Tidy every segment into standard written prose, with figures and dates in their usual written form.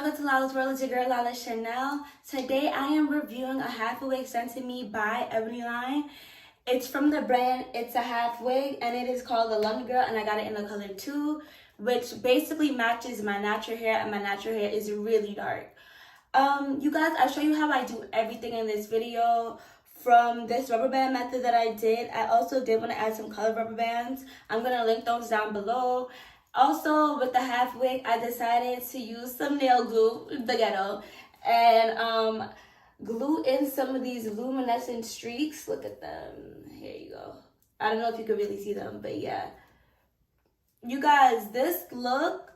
welcome to Lala's World. It's your girl Lala Chanel. Today I am reviewing a half wig sent to me by Ebony Line. It's from the brand It's a Half Wig and it is called the London Girl, and I got it in the color 2, which basically matches my natural hair, and my natural hair is really dark. You guys, I'll show you how I do everything in this video. From this rubber band method that I did, I also did want to add some color rubber bands. I'm going to link those down below. Also, with the half wig, I decided to use some nail glue, the ghetto, and glue in some of these luminescent streaks. Look at them. Here you go. I don't know if you can really see them, but yeah. You guys, this look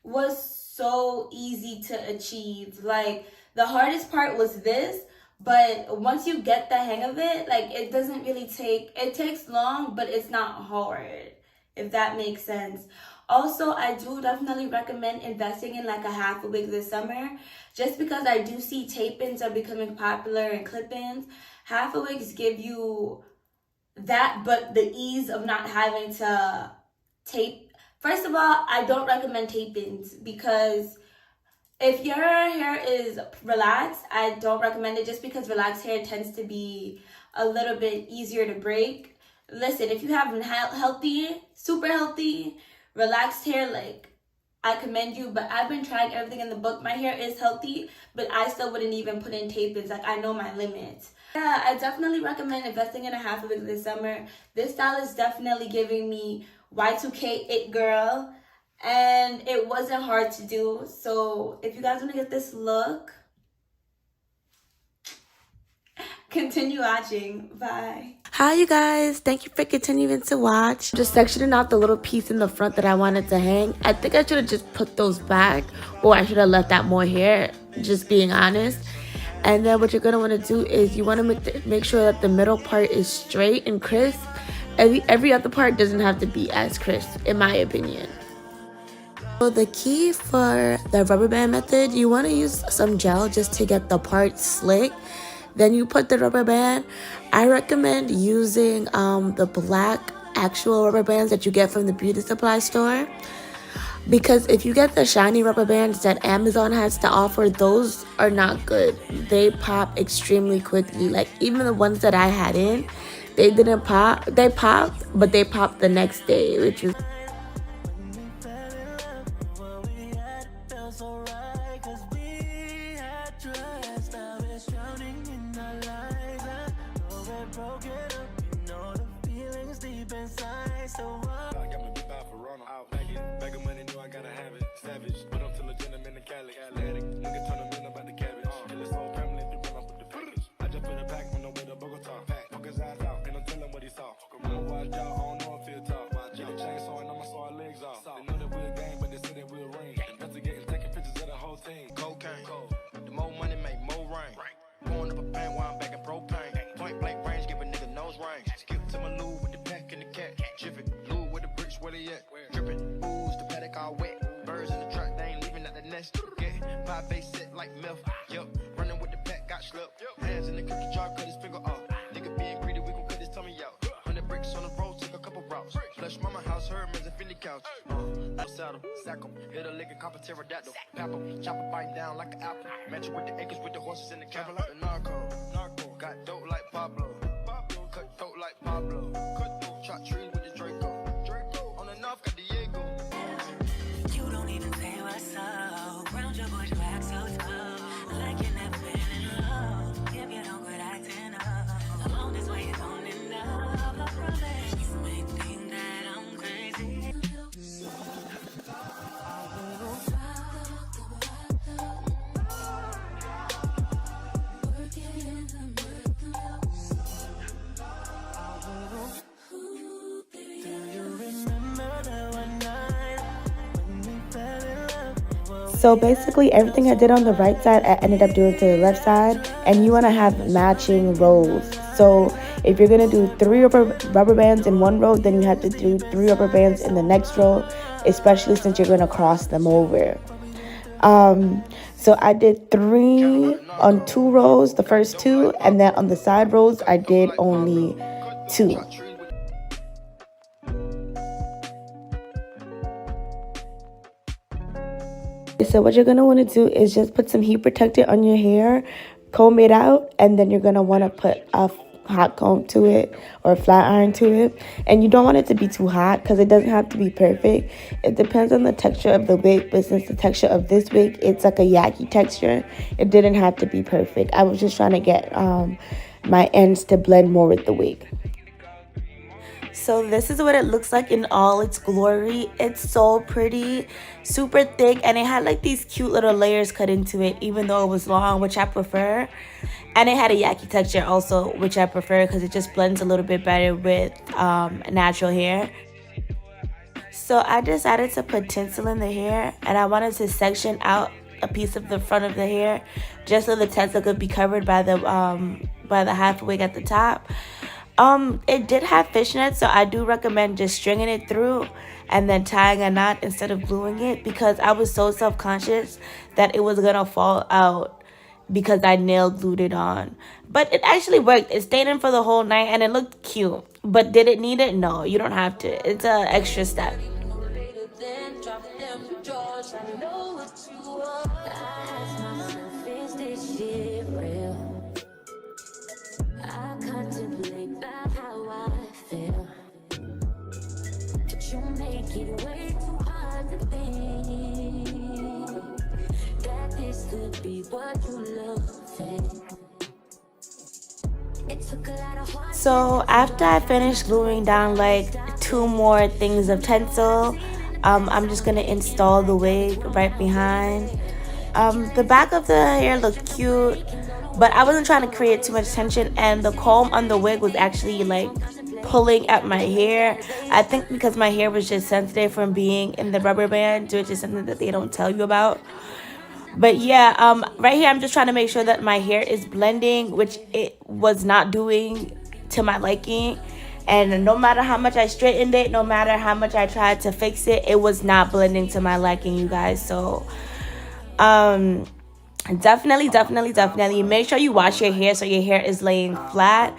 was so easy to achieve. Like, the hardest part was this, but once you get the hang of it, like, it doesn't really take, it takes long, but it's not hard, if that makes sense. Also, I do definitely recommend investing in like a half a wig this summer, just because I do see tape-ins are becoming popular and clip-ins. Half a wigs give you that, but the ease of not having to tape. First of all, I don't recommend tape-ins because if your hair is relaxed, I don't recommend it, just because relaxed hair tends to be a little bit easier to break. Listen, if you have healthy, super healthy, relaxed hair, like, I commend you, but I've been trying everything in the book. My hair is healthy, but I still wouldn't even put in tape-ins. Like, I know my limits. Yeah, I definitely recommend investing in a half a wig this summer. This style is definitely giving me Y2K it girl, and it wasn't hard to do. So if you guys want to get this look, continue watching. Bye. Hi you guys, thank you for continuing to watch. Just sectioning out the little piece in the front that I wanted to hang. I think I should have just put those back, or I should have left out more hair, just being honest. And then what you're going to want to do is you want to make sure that the middle part is straight and crisp. Every other part doesn't have to be as crisp, in my opinion. So the key for the rubber band method, you want to use some gel just to get the part slick. Then you put the rubber band. I recommend using the black actual rubber bands that you get from the beauty supply store, because if you get the shiny rubber bands that Amazon has to offer, those are not good. They pop extremely quickly. Like, even the ones that I had in, they didn't pop. They popped, but they popped the next day, which is like milk, yep. Running with the pack, got slept. Hands in the cookie jar, cut his finger off. Nigga being greedy, we gon' cut his tummy out. 100 bricks on the road, took a couple routes. Flush mama house, Hermes and Philly couch. Saddle, sack 'em, hit a lick and cop a pterodactyl. Pap 'em, chop a bite down like an apple. Match it with the acres, with the horses in the cabin. The narco, got dope like Pablo. Cut dope like Pablo. Chop trees with the Draco. On the north, got Diego. You don't even say what's up. Round your bush, back so tough. Like you never been in love. If you don't quit acting up, along this way, you don't enough. I promise. You may think that I'm crazy. So basically everything I did on the right side, I ended up doing to the left side, and you want to have matching rows. So if you're going to do 3 rubber bands in one row, then you have to do 3 rubber bands in the next row, especially since you're going to cross them over. So I did 3 on 2 rows, the first 2, and then on the side rows, I did only 2. So what you're going to want to do is just put some heat protectant on your hair, comb it out, and then you're going to want to put a hot comb to it or a flat iron to it. And you don't want it to be too hot because it doesn't have to be perfect. It depends on the texture of the wig, but since the texture of this wig, it's like a yucky texture, it didn't have to be perfect. I was just trying to get my ends to blend more with the wig. So this is what it looks like in all its glory. It's so pretty, super thick, and it had like these cute little layers cut into it, even though it was long, which I prefer. And it had a yucky texture also, which I prefer because it just blends a little bit better with natural hair. So I decided to put tinsel in the hair, and I wanted to section out a piece of the front of the hair just so the tinsel could be covered by the half wig at the top. It did have fishnets, so I do recommend just stringing it through and then tying a knot instead of gluing it, because I was so self-conscious that it was gonna fall out because I nail glued it on. But it actually worked. It stayed in for the whole night and it looked cute. But did it need it? No, you don't have to. It's an extra step. So after I finished gluing down like 2 more things of tinsel, I'm just gonna install the wig right behind. The back of the hair looked cute, but I wasn't trying to create too much tension, and the comb on the wig was actually like pulling at my hair. I think because my hair was just sensitive from being in the rubber band, which is something that they don't tell you about. But yeah, right here I'm just trying to make sure that my hair is blending, which it was not doing to my liking. And no matter how much I straightened it, no matter how much I tried to fix it, it was not blending to my liking, you guys. So definitely make sure you wash your hair so your hair is laying flat.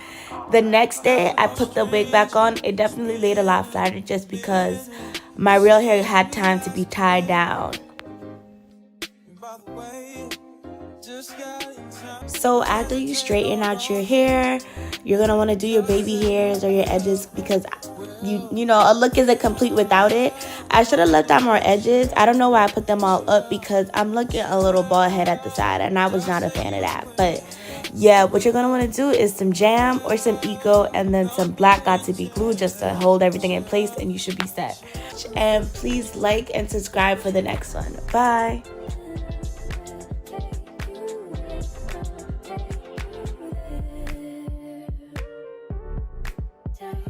The next day I put the wig back on. It definitely laid a lot flatter just because my real hair had time to be tied down. So after you straighten out your hair, you're gonna want to do your baby hairs or your edges, because you know a look isn't complete without it. I should have left out more edges. I don't know why I put them all up, because I'm looking a little bald head at the side and I was not a fan of that. But yeah, what you're gonna want to do is some jam or some eco and then some black got to be glue just to hold everything in place, and you should be set. And please like and subscribe for the next one. Bye. Take